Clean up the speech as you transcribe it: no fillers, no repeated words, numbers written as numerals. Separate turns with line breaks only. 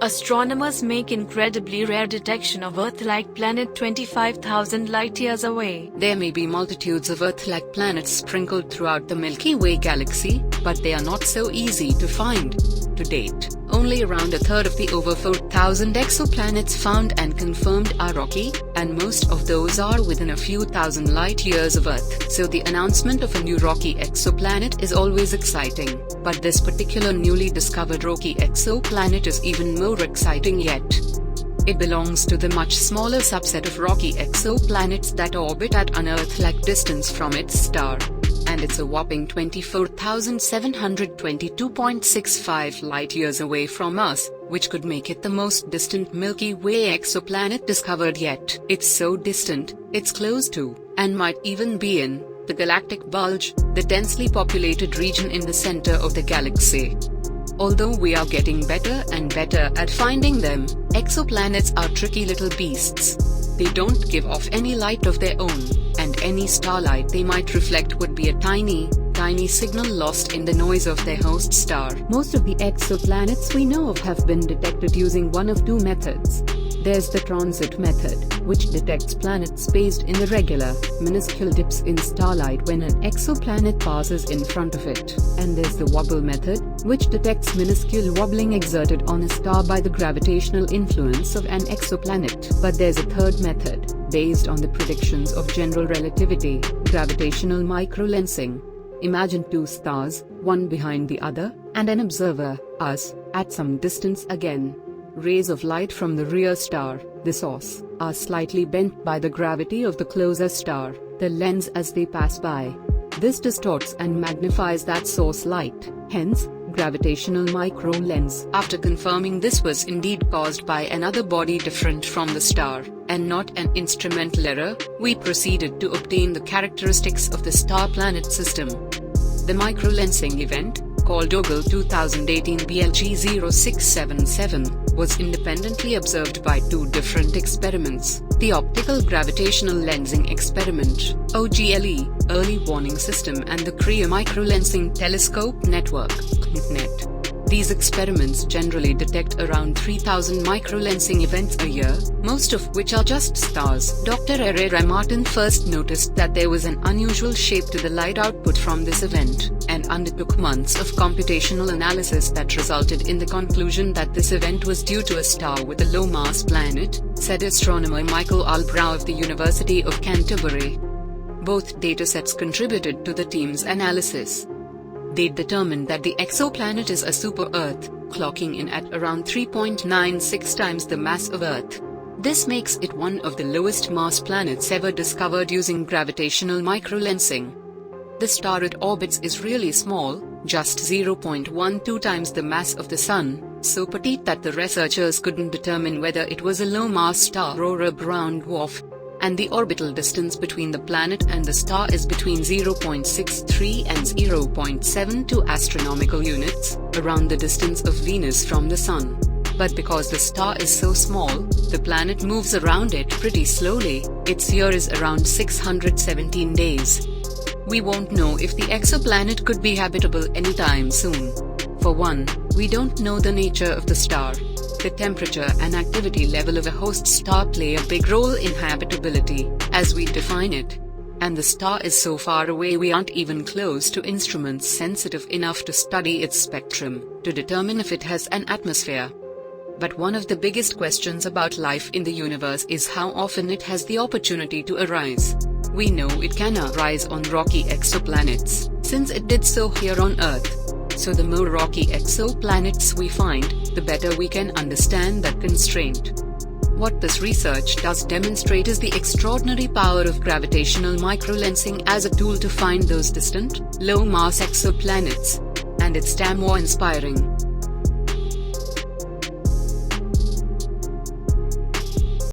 Astronomers make incredibly rare detection of Earth-like planet 25,000 light-years away.
There may be multitudes of Earth-like planets sprinkled throughout the Milky Way galaxy, but they are not so easy to find. To date, only around a third of the over 4,000 exoplanets found and confirmed are rocky, and most of those are within a few thousand light-years of Earth. So the announcement of a new rocky exoplanet is always exciting, but this particular newly discovered rocky exoplanet is even more exciting yet. It belongs to the much smaller subset of rocky exoplanets that orbit at an Earth-like distance from its star. And it's a whopping 24,722.65 light-years away from us, which could make it the most distant Milky Way exoplanet discovered yet. It's so distant, it's close to, and might even be in, the galactic bulge, the densely populated region in the center of the galaxy. Although we are getting better and better at finding them, exoplanets are tricky little beasts. They don't give off any light of their own, and any starlight they might reflect would be a tiny signal lost in the noise of their host star. Most of the exoplanets we know of have been detected using one of two methods. There's the transit method, which detects planets spaced in irregular, minuscule dips in starlight when an exoplanet passes in front of it. And there's the wobble method, which detects minuscule wobbling exerted on a star by the gravitational influence of an exoplanet. But there's a third method, based on the predictions of general relativity, gravitational microlensing. Imagine two stars, one behind the other, and an observer, us, at some distance again. Rays of light from the rear star, the source, are slightly bent by the gravity of the closer star, the lens as they pass by. This distorts and magnifies that source light, hence, gravitational microlens. After confirming this was indeed caused by another body different from the star, and not an instrumental error, we proceeded to obtain the characteristics of the star-planet system. The microlensing event, called OGLE 2018 BLG0677, was independently observed by two different experiments: the Optical Gravitational Lensing Experiment, OGLE, Early Warning System, and the CREA Microlensing Telescope Network, CMTNET. These experiments generally detect around 3,000 microlensing events a year, most of which are just stars. Dr. Herrera Martin first noticed that there was an unusual shape to the light output from this event, and undertook months of computational analysis that resulted in the conclusion that this event was due to a star with a low-mass planet, said astronomer Michael Albrow of the University of Canterbury. Both datasets contributed to the team's analysis. They determined that the exoplanet is a super-Earth, clocking in at around 3.96 times the mass of Earth. This makes it one of the lowest mass planets ever discovered using gravitational microlensing. The star it orbits is really small, just 0.12 times the mass of the Sun, so petite that the researchers couldn't determine whether it was a low-mass star or a brown dwarf. And the orbital distance between the planet and the star is between 0.63 and 0.72 astronomical units, around the distance of Venus from the Sun. But because the star is so small, the planet moves around it pretty slowly. Its year is around 617 days. We won't know if the exoplanet could be habitable anytime soon. For one, we don't know the nature of the star. The temperature and activity level of a host star play a big role in habitability, as we define it. And the star is so far away we aren't even close to instruments sensitive enough to study its spectrum, to determine if it has an atmosphere. But one of the biggest questions about life in the universe is how often it has the opportunity to arise. We know it can arise on rocky exoplanets, since it did so here on Earth. So the more rocky exoplanets we find, the better we can understand that constraint. What this research does demonstrate is the extraordinary power of gravitational microlensing as a tool to find those distant, low-mass exoplanets. And it's damn awe-inspiring.